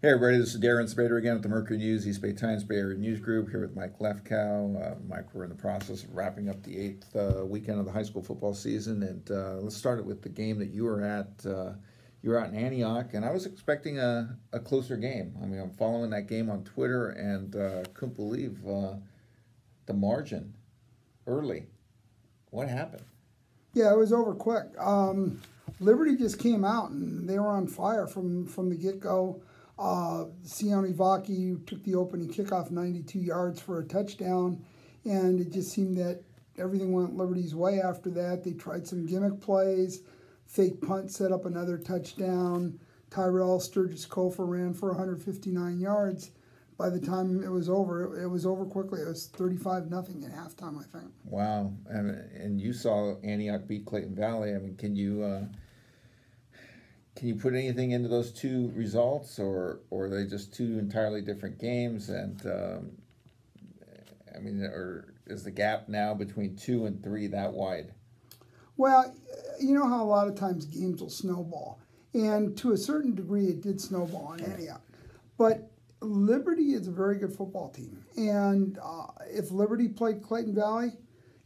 Hey everybody, this is Darren Sabedra again with the Mercury News, East Bay Times Bay Area News Group, here with Mike Lefkow. Mike, we're in the process of wrapping up the 8th weekend of the high school football season, and let's start it with the game that you were at. You were out in Antioch, and I was expecting a closer game. I mean, I'm following that game on Twitter, and couldn't believe the margin early. What happened? Yeah, it was over quick. Liberty just came out, and they were on fire from the get-go. Sione Vaki took the opening kickoff 92 yards for a touchdown, and it just seemed that everything went Liberty's way after that. They tried some gimmick plays, fake punt set up another touchdown. Tyrell Sturgis-Kofer ran for 159 yards. By the time it was over quickly. It was 35-0 at halftime, I think. Wow, and you saw Antioch beat Clayton Valley. I mean, can you put anything into those two results, or are they just two entirely different games? And I mean, or is the gap now between 2 and 3 that wide? Well, you know how a lot of times games will snowball, and to a certain degree, it did snowball in Antioch. But Liberty is a very good football team, and if Liberty played Clayton Valley,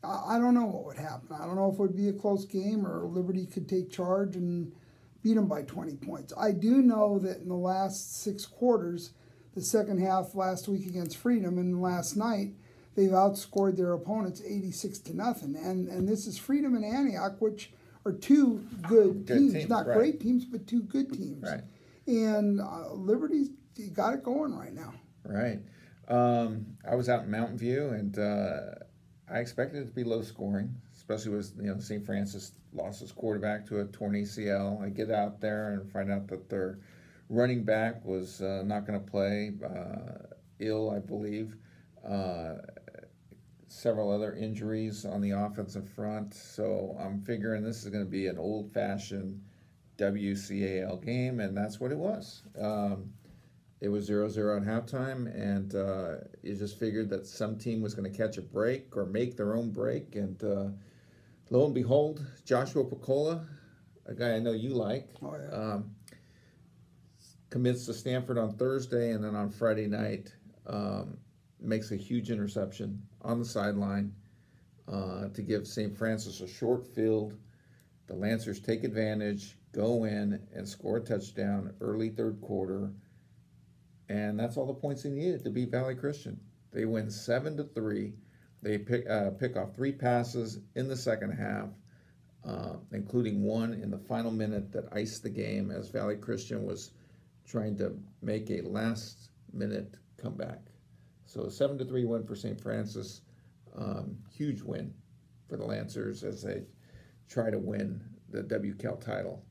I don't know what would happen. I don't know if it would be a close game or Liberty could take charge and beat them by 20 points. I do know that in the last 6 quarters, the second half last week against Freedom and last night, they've outscored their opponents 86-0. And this is Freedom and Antioch, which are two good teams. Not right. Great teams, but two good teams. Right. And Liberty's got it going right now. Right. I was out in Mountain View, and I expected it to be low scoring, especially with St. Francis lost his quarterback to a torn ACL. I get out there and find out that their running back was not going to play, ill, I believe. Several other injuries on the offensive front, so I'm figuring this is going to be an old-fashioned WCAL game, and that's what it was. It was 0-0 at halftime, and you just figured that some team was going to catch a break or make their own break. And lo and behold, Joshua Picola, a guy I know you like, commits to Stanford on Thursday, and then on Friday night makes a huge interception on the sideline to give St. Francis a short field. The Lancers take advantage, go in, and score a touchdown early third quarter. And that's all the points they needed to beat Valley Christian. They win 7-3. They pick off 3 passes in the second half, including one in the final minute that iced the game as Valley Christian was trying to make a last-minute comeback. So a 7-3 win for St. Francis. Huge win for the Lancers as they try to win the WCAL title.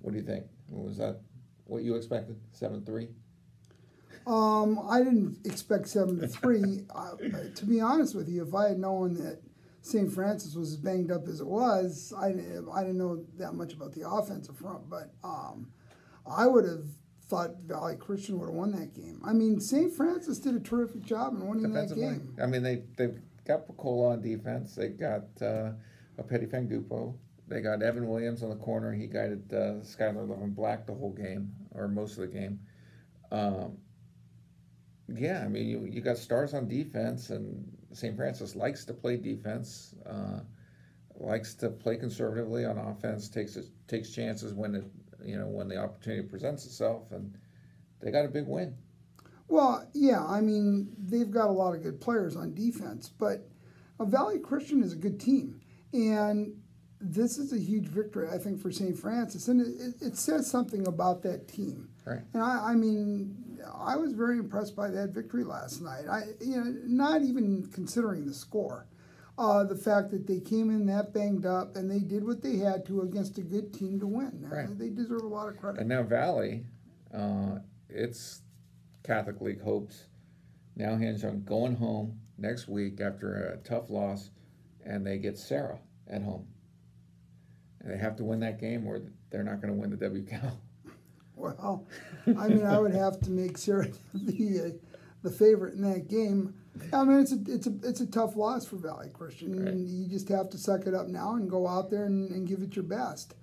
What do you think? Was that what you expected? 7-3? I didn't expect 7-3. To be honest with you, if I had known that St. Francis was as banged up as it was, I didn't know that much about the offensive front, but I would have thought Valley Christian would have won that game. I mean, St. Francis did a terrific job in winning that game. I mean, they've got Picola on defense. They got a Petty Fangupo. They got Evan Williams on the corner. He guided Skylar Levin Black the whole game, or most of the game. Yeah, I mean, you got stars on defense, and St. Francis likes to play defense, likes to play conservatively on offense, takes chances when the opportunity presents itself, and they got a big win. Well, yeah, I mean, they've got a lot of good players on defense, but Valley Christian is a good team, and this is a huge victory, I think, for St. Francis, and it says something about that team. Right. And I mean, I was very impressed by that victory last night. Not even considering the score, the fact that they came in that banged up and they did what they had to against a good team to win. Right. They deserve a lot of credit. And now Valley, its Catholic League hopes now hinge on going home next week after a tough loss, and they get Serra at home. And they have to win that game, or they're not going to win the WCAL. Well, I mean, I would have to make Serra the favorite in that game. I mean, it's a tough loss for Valley Christian. Right. You just have to suck it up now and go out there and give it your best.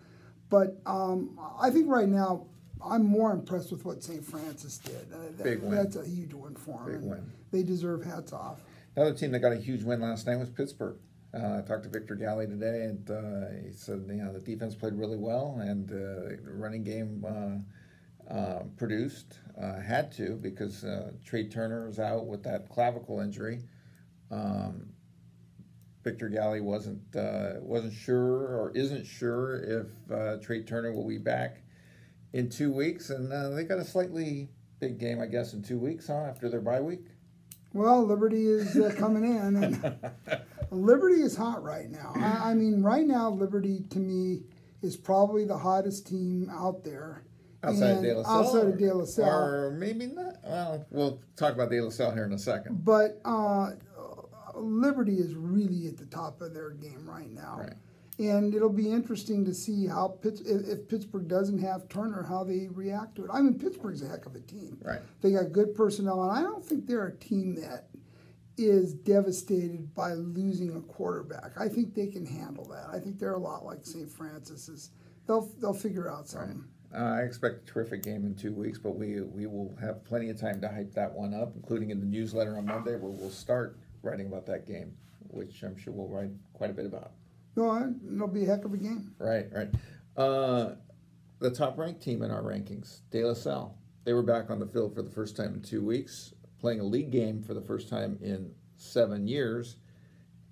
But I think right now I'm more impressed with what St. Francis did. Big win. That's a huge win for them. Big win. They deserve hats off. Another team that got a huge win last night was Pittsburgh. I talked to Victor Galley today, and he said the defense played really well, and the running game produced. Had to, because Trey Turner was out with that clavicle injury. Victor Galley wasn't sure or isn't sure if Trey Turner will be back in 2 weeks, and they got a slightly big game, I guess, in 2 weeks, huh? After their bye week. Well, Liberty is coming in, and Liberty is hot right now. I mean, right now, Liberty to me is probably the hottest team out there. Outside of De La Salle? Outside of De La Salle. Or maybe not. Well, we'll talk about De La Salle here in a second. But Liberty is really at the top of their game right now. Right. And it'll be interesting to see how if Pittsburgh doesn't have Turner, how they react to it. I mean, Pittsburgh's a heck of a team. Right. They got good personnel, and I don't think they're a team that is devastated by losing a quarterback. I think they can handle that. I think they're a lot like St. Francis's. They'll figure out something. Right. I expect a terrific game in 2 weeks, but we will have plenty of time to hype that one up, including in the newsletter on Monday, where we'll start writing about that game, which I'm sure we'll write quite a bit about. No, it'll be a heck of a game. Right. The top-ranked team in our rankings, De La Salle. They were back on the field for the first time in 2 weeks, playing a league game for the first time in 7 years.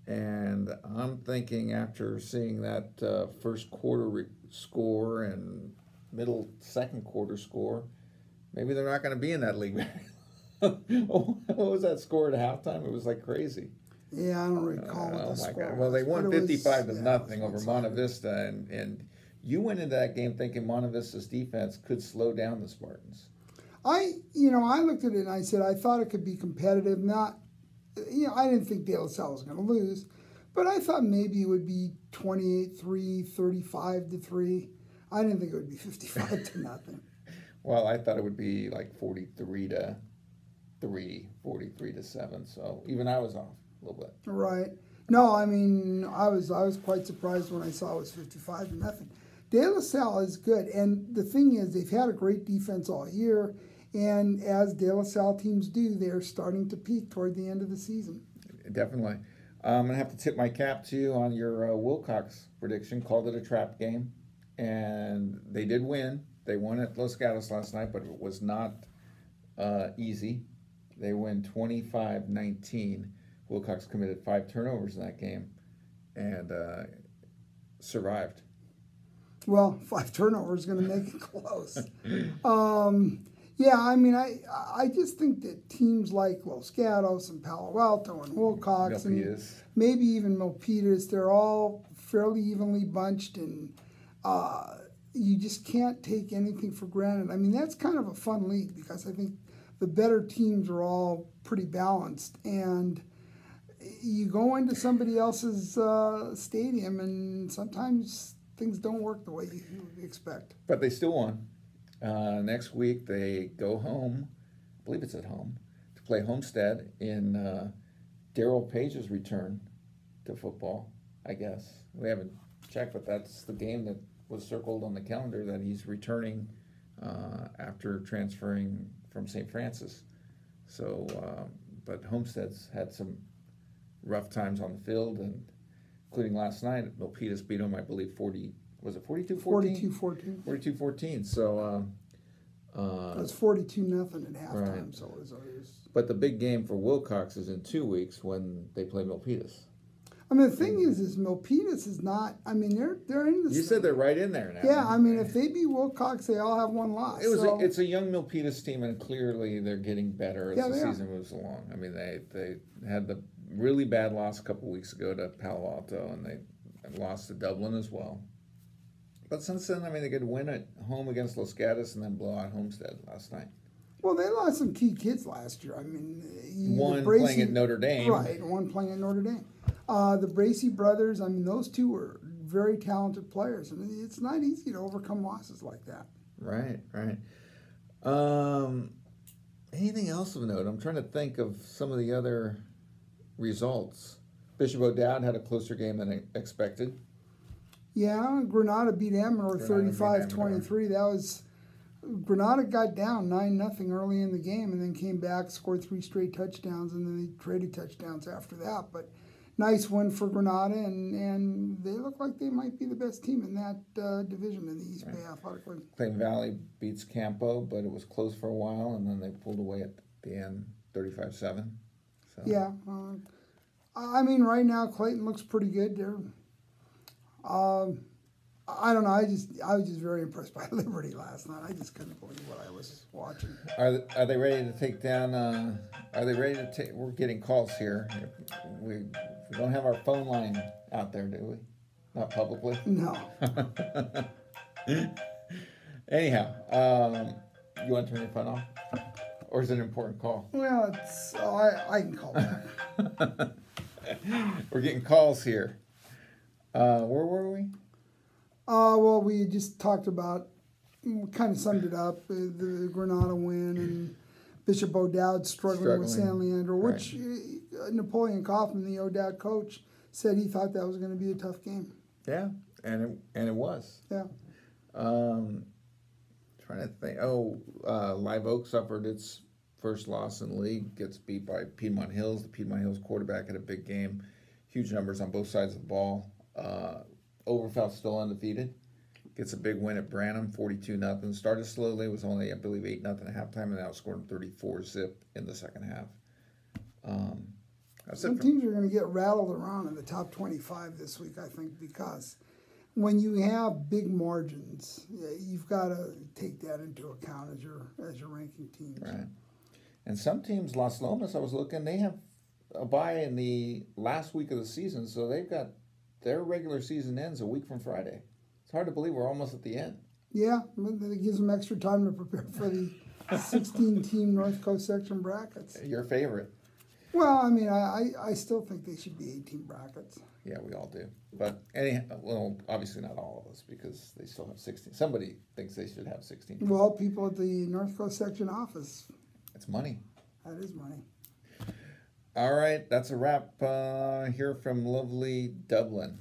And I'm thinking, after seeing that first quarter score and middle second quarter score, maybe they're not going to be in that league. What was that score at halftime? It was like crazy. Yeah, I don't recall what the score was. Well, they won 55 to nothing over Monte exciting. Vista, and you went into that game thinking Monte Vista's defense could slow down the Spartans. I looked at it and I said I thought it could be competitive. I didn't think De La Salle was going to lose, but I thought maybe it would be 28-3, 35-3. I didn't think it would be 55 to nothing. Well, I thought it would be like 43-3, 43-7. So even I was off a little bit. Right. No, I mean, I was quite surprised when I saw it was 55 to nothing. De La Salle is good, and the thing is, they've had a great defense all year, and as De La Salle teams do, they're starting to peak toward the end of the season. Definitely. I'm going to have to tip my cap to you on your Wilcox prediction. Called it a trap game, and they did win. They won at Los Gatos last night, but it was not easy. They win 25-19. Wilcox committed 5 turnovers in that game and survived. Well, 5 turnovers is going to make it close. Yeah, I mean, I just think that teams like Los Gatos and Palo Alto and Wilcox and maybe even Milpitas, they're all fairly evenly bunched, and you just can't take anything for granted. I mean, that's kind of a fun league because I think the better teams are all pretty balanced, and you go into somebody else's stadium, and sometimes things don't work the way you expect. But they still won. Next week they go home, I believe it's at home, to play Homestead in Darryl Page's return to football, I guess. We haven't checked, but that's the game that was circled on the calendar, that he's returning after transferring from St. Francis. So, but Homestead's had some rough times on the field, and including last night, Milpitas beat them, I believe, 42-14? 42-14. 42-14. So it was 42-0 at halftime. Right. So it was. But the big game for Wilcox is in 2 weeks when they play Milpitas. I mean, the thing is Milpitas is not. I mean, they're in the. You said they're right in there now. Yeah, I mean, if they beat Wilcox, they all have one loss. It's a young Milpitas team, and clearly they're getting better as the season moves along. I mean, they had the really bad loss a couple weeks ago to Palo Alto, and they lost to Dublin as well. But since then, I mean, they could win at home against Los Gatos and then blow out Homestead last night. Well, they lost some key kids last year. I mean, one playing at Notre Dame. Right, one playing at Notre Dame. The Bracey brothers, I mean, those two were very talented players, and it's not easy to overcome losses like that. Right. Anything else of note? I'm trying to think of some of the other results. Bishop O'Dowd had a closer game than expected. Yeah, Grenada beat Amador 35-23. That was Grenada got down 9-0 early in the game, and then came back, scored 3 straight touchdowns, and then they traded touchdowns after that. But nice win for Grenada, and they look like they might be the best team in that division in the East Bay Athletic League. Clayton Valley beats Campo, but it was close for a while, and then they pulled away at the end, 35-7. So. Yeah, I mean, right now Clayton looks pretty good. They're, I don't know. I was just very impressed by Liberty last night. I just couldn't believe what I was watching. Are they ready to take down? Are they ready to take? We're getting calls here. We don't have our phone line out there, do we? Not publicly. No. Anyhow, you want to turn your phone off, or is it an important call? Well, it's I can call back. We're getting calls here. Where were we? Well, we just talked about, kind of summed it up, the Grenada win and Bishop O'Dowd struggling with San Leandro, which Napoleon Kaufman, the O'Dowd coach, said he thought that was going to be a tough game. Yeah, and it was. Yeah. Trying to think. Live Oak suffered its first loss in the league, gets beat by Piedmont Hills. The Piedmont Hills quarterback had a big game, huge numbers on both sides of the ball. Overfell still undefeated, gets a big win at Branham, 42-0. Started slowly, was only, I believe, 8-0 at halftime, and now scored 34-0 in the second half. Some teams are going to get rattled around in the top 25 this week, I think, because when you have big margins, you've got to take that into account as you're ranking teams. Right. And some teams, Las Lomas, I was looking, they have a bye in the last week of the season, so they've got their regular season ends a week from Friday. It's hard to believe we're almost at the end. Yeah, it gives them extra time to prepare for the 16-team North Coast section brackets. Your favorite. Well, I mean, I still think they should be 18 brackets. Yeah, we all do. But obviously not all of us, because they still have 16. Somebody thinks they should have 16. Well, people at the North Coast section office. It's money. That is money. All right, that's a wrap here from lovely Dublin.